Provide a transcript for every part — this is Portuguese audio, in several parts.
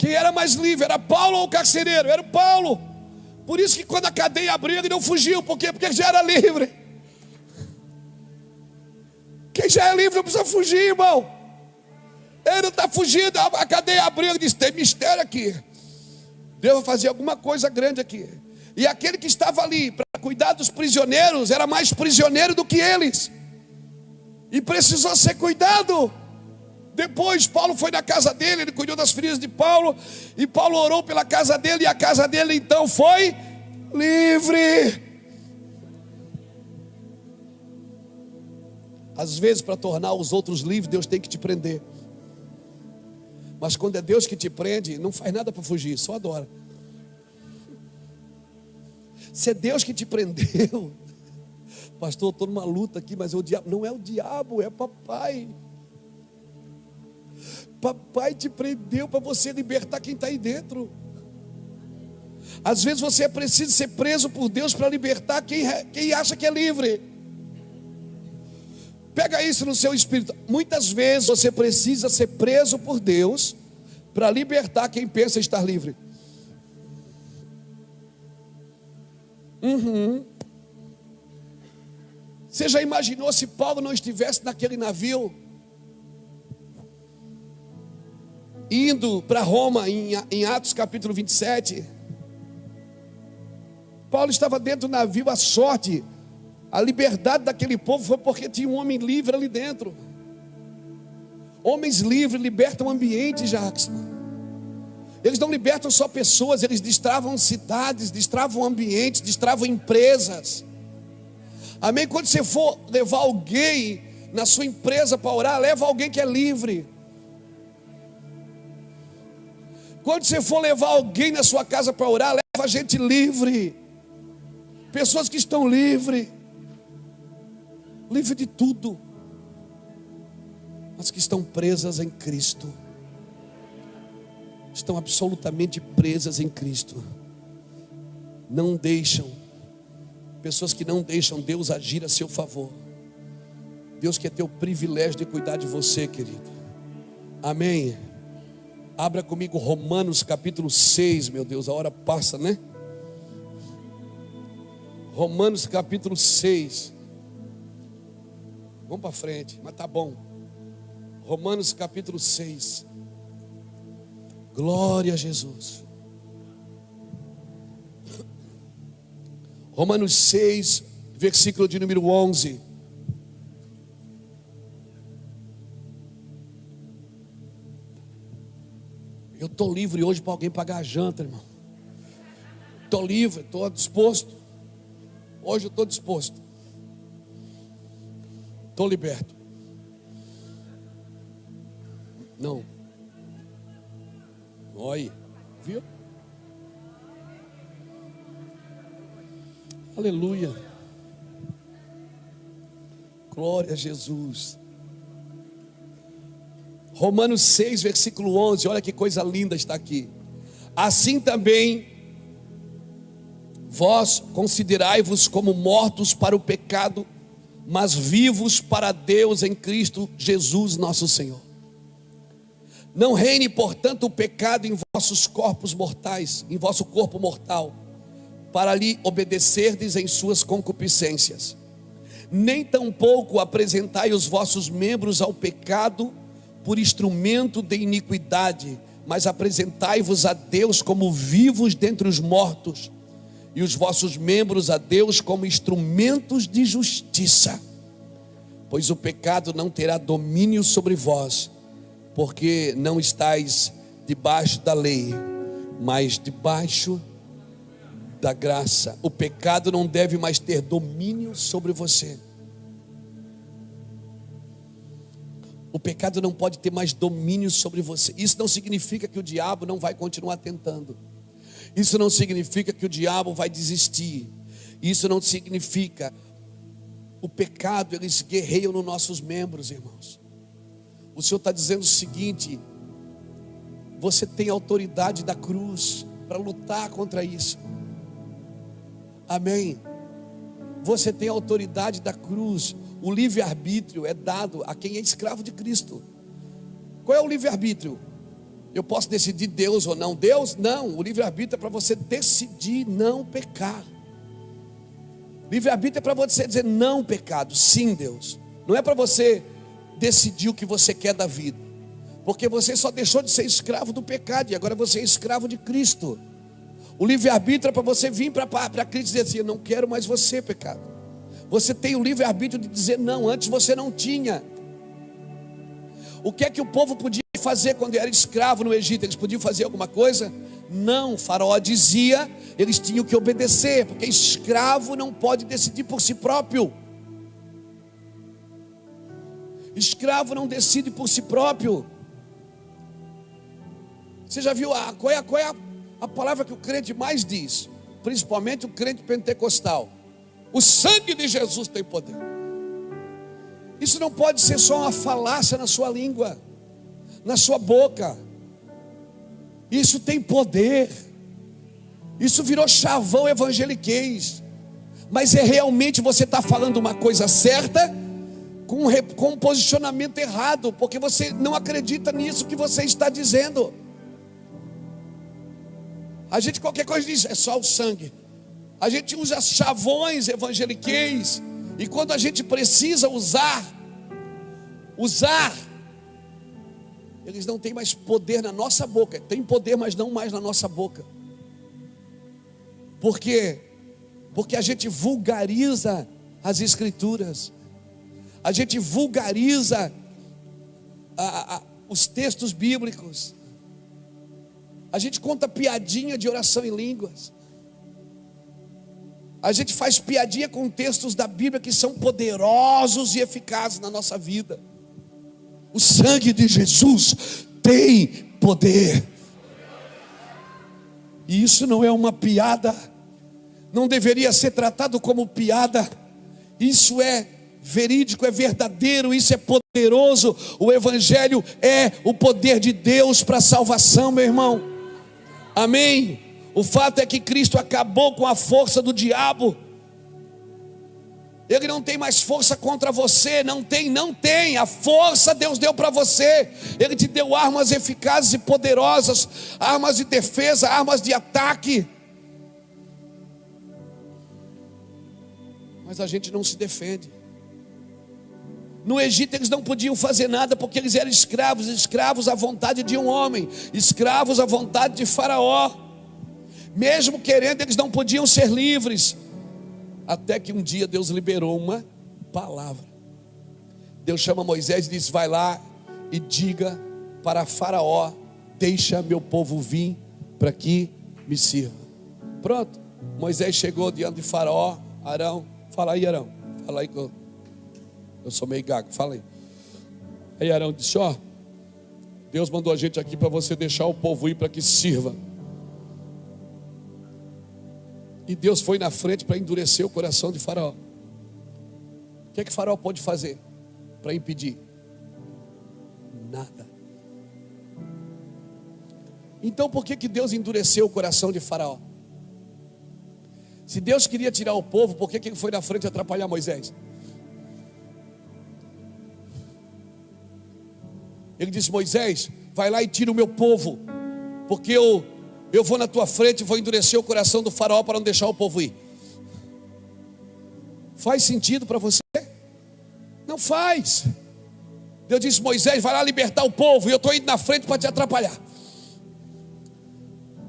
Quem era mais livre, era Paulo ou o carcereiro? Era o Paulo. Por isso que quando a cadeia abriu, ele não fugiu. Por quê? Porque ele já era livre. Quem já é livre não precisa fugir, irmão. Ele não está fugindo. A cadeia abriu, ele disse: tem mistério aqui. Deus vai fazer alguma coisa grande aqui. E aquele que estava ali para cuidar dos prisioneiros era mais prisioneiro do que eles, e precisou ser cuidado. Depois Paulo foi na casa dele, ele cuidou das feridas de Paulo, e Paulo orou pela casa dele, e a casa dele então foi livre. Às vezes, para tornar os outros livres, Deus tem que te prender. Mas quando é Deus que te prende, não faz nada para fugir, só adora. Se é Deus que te prendeu, pastor, eu estou numa luta aqui, mas é o diabo. Não é o diabo, é papai. Papai te prendeu para você libertar quem está aí dentro. Às vezes você precisa ser preso por Deus para libertar quem acha que é livre. Pega isso no seu espírito. Muitas vezes você precisa ser preso por Deus para libertar quem pensa estar livre. Você já imaginou se Paulo não estivesse naquele navio, indo para Roma, em Atos capítulo 27? Paulo estava dentro do navio. A sorte, a liberdade daquele povo foi porque tinha um homem livre ali dentro. Homens livres libertam ambiente, Jackson. Eles não libertam só pessoas, eles destravam cidades, destravam ambientes, destravam empresas. Amém? Quando você for levar alguém na sua empresa para orar, leva alguém que é livre. Quando você for levar alguém na sua casa para orar, leva gente livre. Pessoas que estão livres. Livre de tudo, mas que estão presas em Cristo. Estão absolutamente presas em Cristo. Não deixam. Pessoas que não deixam Deus agir a seu favor. Deus quer ter o privilégio de cuidar de você, querido. Amém. Abra comigo Romanos capítulo 6, meu Deus, a hora passa, né? Romanos capítulo 6. Vamos para frente, mas tá bom. Romanos capítulo 6. Glória a Jesus. Romanos 6, versículo de número 11. Eu estou livre hoje para alguém pagar a janta, irmão. Estou livre, estou disposto. Hoje eu estou disposto. Estou liberto. Não. Olha, viu? Aleluia. Glória a Jesus. Romanos 6, versículo 11. Olha que coisa linda está aqui. Assim também vós considerai-vos como mortos para o pecado, mas vivos para Deus em Cristo Jesus nosso Senhor. Não reine, portanto, o pecado em vossos corpos mortais, em vosso corpo mortal, para lhe obedecerdes em suas concupiscências. Nem tampouco apresentai os vossos membros ao pecado por instrumento de iniquidade, mas apresentai-vos a Deus como vivos dentre os mortos, e os vossos membros a Deus como instrumentos de justiça. Pois o pecado não terá domínio sobre vós, porque não estáis debaixo da lei, mas debaixo da graça. O pecado não deve mais ter domínio sobre você. O pecado não pode ter mais domínio sobre você. Isso não significa que o diabo não vai continuar tentando. Isso não significa que o diabo vai desistir. Isso não significa. O pecado, eles guerreiam nos nossos membros, irmãos. O Senhor está dizendo o seguinte: você tem autoridade da cruz para lutar contra isso. Amém. Você tem autoridade da cruz. O livre-arbítrio é dado a quem é escravo de Cristo. Qual é o livre-arbítrio? Eu posso decidir Deus ou não. Deus não, o livre-arbítrio é para você decidir não pecar. Livre-arbítrio é para você dizer não pecado, sim Deus. Não é para você decidir o que você quer da vida, porque você só deixou de ser escravo do pecado e agora você é escravo de Cristo. O livre-arbítrio é para você vir para Cristo e dizer assim: eu não quero mais você, pecado. Você tem o livre-arbítrio de dizer não, antes você não tinha. O que é que o povo podia fazer quando era escravo no Egito? Eles podiam fazer alguma coisa? Não, Faraó dizia, eles tinham que obedecer, porque escravo não pode decidir por si próprio. Escravo não decide por si próprio. Você já viu qual é a palavra que o crente mais diz? Principalmente o crente pentecostal: o sangue de Jesus tem poder. Isso não pode ser só uma falácia na sua língua, na sua boca. Isso tem poder. Isso virou chavão evangeliquez. Mas é realmente você está falando uma coisa certa com um posicionamento errado, porque você não acredita nisso que você está dizendo. A gente qualquer coisa diz, é só o sangue. A gente usa chavões evangeliquez, e quando a gente precisa usar, eles não têm mais poder na nossa boca. Tem poder, mas não mais na nossa boca. Por quê? Porque a gente vulgariza as escrituras. A gente vulgariza os textos bíblicos. A gente conta piadinha de oração em línguas. A gente faz piadinha com textos da Bíblia que são poderosos e eficazes na nossa vida. O sangue de Jesus tem poder. E isso não é uma piada. Não deveria ser tratado como piada. Isso é verídico, é verdadeiro, isso é poderoso. O Evangelho é o poder de Deus para a salvação, meu irmão. Amém? O fato é que Cristo acabou com a força do diabo. Ele não tem mais força contra você. Não tem. A força Deus deu para você. Ele te deu armas eficazes e poderosas, armas de defesa, armas de ataque. Mas a gente não se defende. No Egito eles não podiam fazer nada, porque eles eram escravos à vontade de um homem, escravos à vontade de Faraó. Mesmo querendo, eles não podiam ser livres. Até que um dia Deus liberou uma palavra. Deus chama Moisés e diz: vai lá e diga para Faraó: deixa meu povo vir para que me sirva. Pronto, Moisés chegou diante de Faraó. Arão, fala aí, Arão, fala aí, eu sou meio gago, fala aí. Aí Arão disse: ó, Deus mandou a gente aqui para você deixar o povo ir para que sirva. E Deus foi na frente para endurecer o coração de Faraó. O que é que Faraó pode fazer para impedir? Nada. Então por que Deus endureceu o coração de Faraó? Se Deus queria tirar o povo, por que ele foi na frente atrapalhar Moisés? Ele disse: Moisés, vai lá e tira o meu povo, porque eu vou na tua frente e vou endurecer o coração do Faraó para não deixar o povo ir. Faz sentido para você? Não faz. Deus disse: Moisés, vai lá libertar o povo, e eu estou indo na frente para te atrapalhar.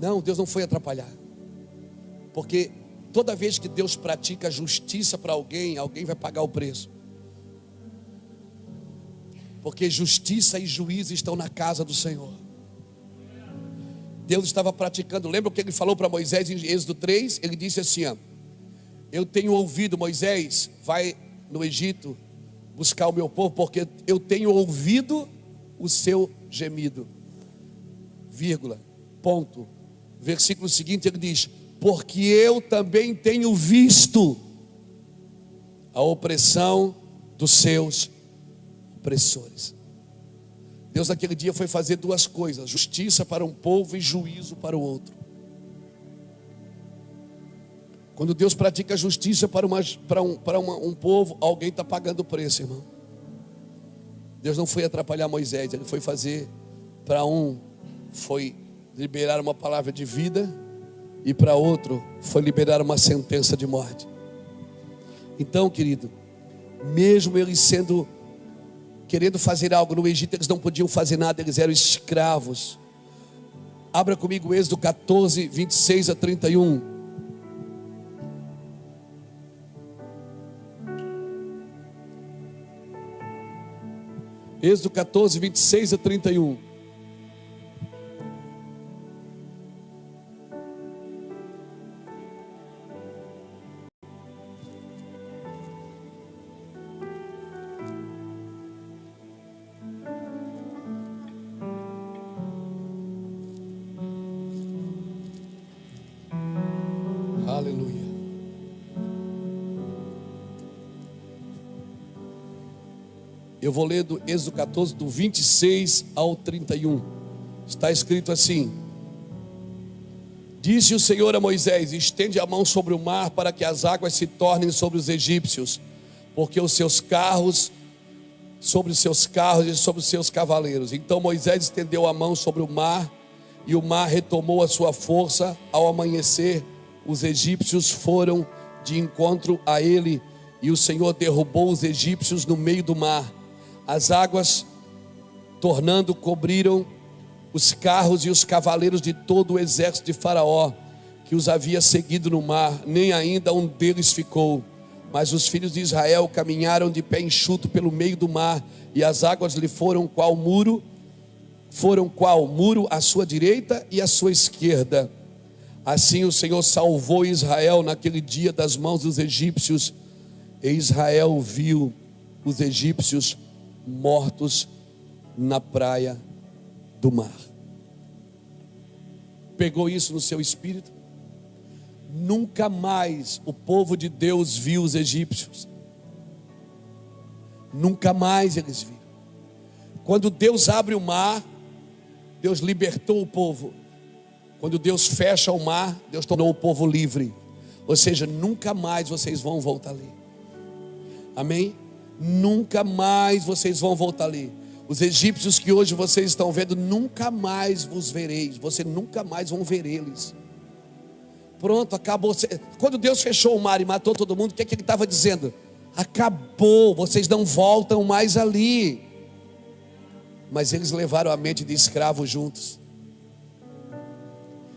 Não, Deus não foi atrapalhar, porque toda vez que Deus pratica justiça para alguém, alguém vai pagar o preço. Porque justiça e juízo estão na casa do Senhor. Deus estava praticando. Lembra o que ele falou para Moisés em Êxodo 3? Ele disse assim: ó, eu tenho ouvido, Moisés, vai no Egito buscar o meu povo, porque eu tenho ouvido o seu gemido. Vírgula, ponto. Versículo seguinte ele diz: porque eu também tenho visto a opressão dos seus opressores. Deus naquele dia foi fazer duas coisas: justiça para um povo e juízo para o outro. Quando Deus pratica justiça para um povo, alguém está pagando o preço, irmão. Deus não foi atrapalhar Moisés, ele foi fazer para um foi liberar uma palavra de vida, e para outro foi liberar uma sentença de morte. Então, querido, mesmo eles querendo fazer algo no Egito, eles não podiam fazer nada, eles eram escravos. Abra comigo Êxodo 14, 26 a 31. Êxodo 14, 26 a 31. Aleluia. Eu vou ler do Êxodo 14, do 26 ao 31. Está escrito assim: Disse o Senhor a Moisés: estende a mão sobre o mar, para que as águas se tornem sobre os egípcios, porque os seus carros, sobre os seus carros e sobre os seus cavaleiros. Então Moisés estendeu a mão sobre o mar, e o mar retomou a sua força. Ao amanhecer, os egípcios foram de encontro a ele, e o Senhor derrubou os egípcios no meio do mar. As águas, tornando, cobriram os carros e os cavaleiros de todo o exército de Faraó, que os havia seguido no mar. Nem ainda um deles ficou. Mas os filhos de Israel caminharam de pé enxuto pelo meio do mar, e as águas lhe foram qual muro à sua direita e à sua esquerda. Assim o Senhor salvou Israel naquele dia das mãos dos egípcios, e Israel viu os egípcios mortos na praia do mar. Pegou isso no seu espírito? Nunca mais o povo de Deus viu os egípcios. Nunca mais eles viram. Quando Deus abre o mar, Deus libertou o povo. Quando Deus fecha o mar, Deus tornou o povo livre. Ou seja, nunca mais vocês vão voltar ali. Amém? Nunca mais vocês vão voltar ali. Os egípcios que hoje vocês estão vendo, nunca mais vos vereis. Vocês nunca mais vão ver eles. Pronto, acabou. Quando Deus fechou o mar e matou todo mundo, o que é que ele estava dizendo? Acabou, vocês não voltam mais ali. Mas eles levaram a mente de escravos juntos.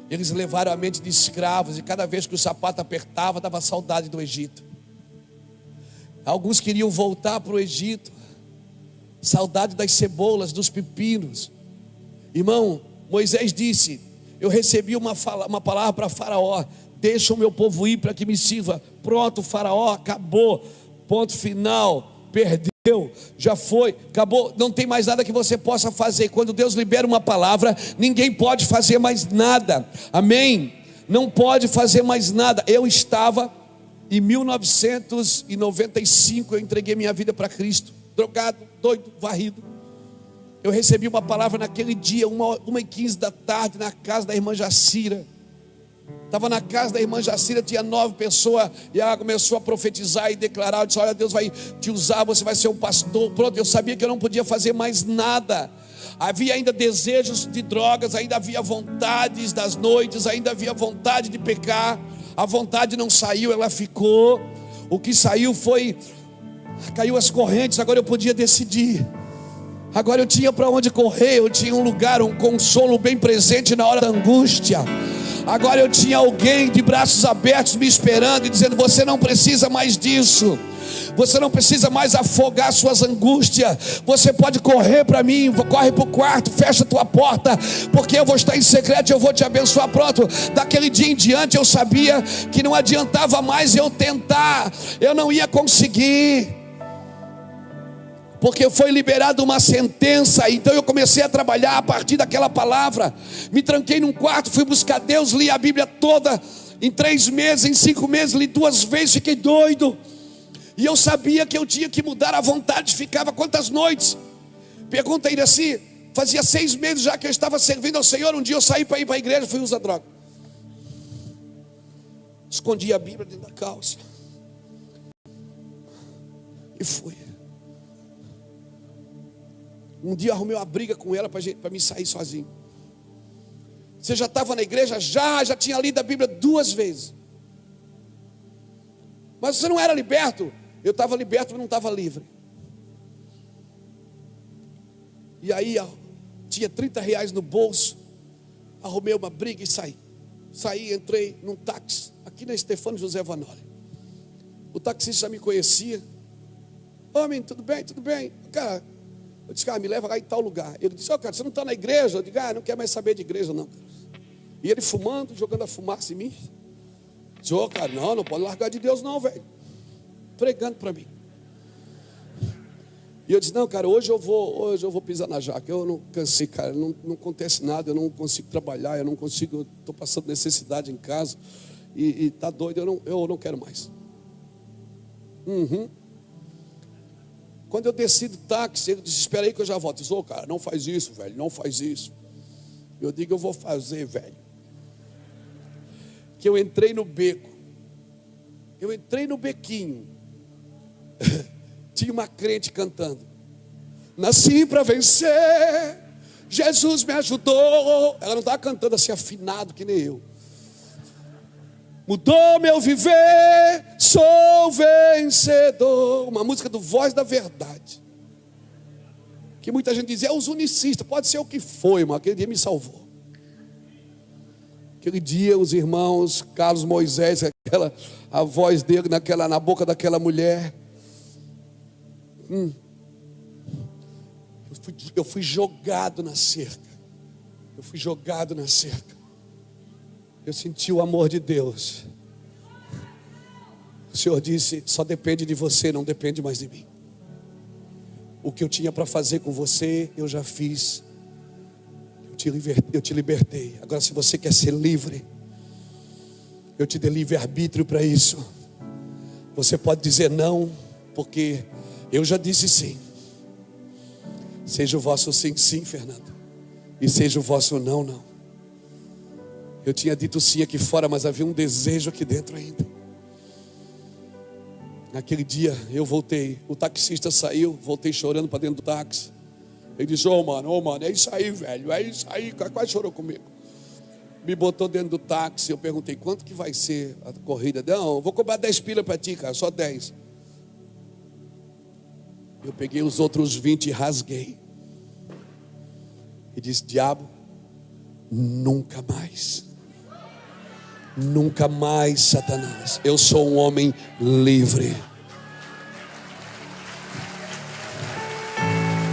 Eles levaram a mente de escravos, e cada vez que o sapato apertava, dava saudade do Egito. Alguns queriam voltar para o Egito, saudade das cebolas, dos pepinos. Irmão, Moisés disse: eu recebi uma palavra para Faraó: deixa o meu povo ir para que me sirva. Pronto, Faraó, acabou, ponto final, perdeu, já foi, acabou, não tem mais nada que você possa fazer. Quando Deus libera uma palavra, ninguém pode fazer mais nada. Amém? Não pode fazer mais nada. Eu estava em 1995, eu entreguei minha vida para Cristo, drogado, doido, varrido. Eu recebi uma palavra naquele dia, 1h15 da tarde, na casa da irmã Jacira. Estava na casa da irmã Jacira, tinha 9 pessoas, e ela começou a profetizar e declarar. Eu disse: olha, Deus vai te usar, você vai ser um pastor. Pronto, eu sabia que eu não podia fazer mais nada. Havia ainda desejos de drogas, ainda havia vontades das noites, ainda havia vontade de pecar. A vontade não saiu, ela ficou. O que saiu caiu as correntes. Agora eu podia decidir. Agora eu tinha para onde correr, eu tinha um lugar, um consolo bem presente na hora da angústia. Agora eu tinha alguém de braços abertos me esperando e dizendo: você não precisa mais disso. Você não precisa mais afogar suas angústias. Você pode correr para mim, corre para o quarto, fecha a tua porta, porque eu vou estar em secreto e eu vou te abençoar. Pronto, daquele dia em diante eu sabia que não adiantava mais eu tentar, eu não ia conseguir, porque foi liberada uma sentença. Então eu comecei a trabalhar a partir daquela palavra. Me tranquei num quarto, fui buscar Deus, li a Bíblia toda em 3 meses, em 5 meses, li 2 vezes, fiquei doido. E eu sabia que eu tinha que mudar a vontade. Ficava quantas noites? Pergunta aí assim. Fazia 6 meses já que eu estava servindo ao Senhor. Um dia eu saí para ir para a igreja, fui usar droga. Escondi a Bíblia dentro da calça e fui. Um dia arrumei uma briga com ela para mim sair sozinho. Você já estava na igreja? Já tinha lido a Bíblia 2 vezes. Mas você não era liberto? Eu estava liberto, mas não estava livre. E aí, tinha R$30 no bolso. Arrumei uma briga e saí. Entrei num táxi, aqui na Estefano José Vanoli. O taxista já me conhecia. Homem, tudo bem? Tudo bem? Cara, eu disse, cara, me leva lá em tal lugar. Ele disse, cara, você não está na igreja? Eu digo, não quero mais saber de igreja não. E ele fumando, jogando a fumaça em mim. Eu disse, cara, não pode largar de Deus não, velho. Pregando para mim. E eu disse, não, cara, hoje eu vou pisar na jaca. Eu não cansei, cara, não acontece nada, eu não consigo trabalhar, eu estou passando necessidade em casa. E tá doido, eu não quero mais. Quando eu desci do táxi, ele disse, espera aí que eu já volto. Eu disse, cara, não faz isso, velho, não faz isso. Eu digo, eu vou fazer, velho. Que eu entrei no beco. Eu entrei no bequinho. Tinha uma crente cantando. Nasci para vencer, Jesus me ajudou. Ela não estava cantando assim afinado que nem eu. Mudou meu viver, sou vencedor. Uma música do Voz da Verdade. Que muita gente diz, é os unicistas. Pode ser o que foi, mas aquele dia me salvou. Aquele dia os irmãos Carlos Moisés, a voz dele na boca daquela mulher. Eu fui jogado na cerca. Eu senti o amor de Deus. O Senhor disse, só depende de você, não depende mais de mim. O que eu tinha para fazer com você, eu já fiz. Eu te libertei. Agora, se você quer ser livre, eu te dei livre-arbítrio para isso. Você pode dizer não, porque eu já disse sim. Seja o vosso sim, sim, Fernando. E seja o vosso não, não. Eu tinha dito sim aqui fora, mas havia um desejo aqui dentro ainda. Naquele dia eu voltei. O taxista saiu, voltei chorando para dentro do táxi. Ele disse, mano, é isso aí, velho. É isso aí, quase chorou comigo. Me botou dentro do táxi. Eu perguntei, quanto que vai ser a corrida? Não, vou cobrar 10 pila para ti, cara, só 10. Eu peguei os outros 20 e rasguei. E disse, diabo, nunca mais. Nunca mais, Satanás. Eu sou um homem livre.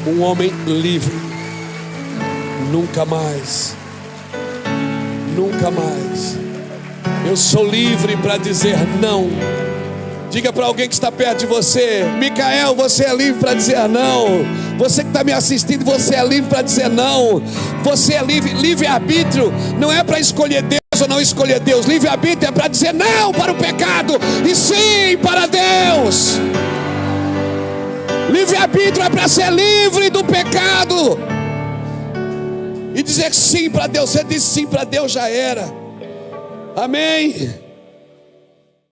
Um homem livre. Nunca mais. Nunca mais. Eu sou livre para dizer não. Diga para alguém que está perto de você, Micael, você é livre para dizer não. Você que está me assistindo, você é livre para dizer não. Você é livre. Livre-arbítrio não é para escolher Deus ou não escolher Deus. Livre-arbítrio é para dizer não para o pecado e sim para Deus. Livre-arbítrio é para ser livre do pecado e dizer sim para Deus. Você disse sim para Deus, já era. Amém.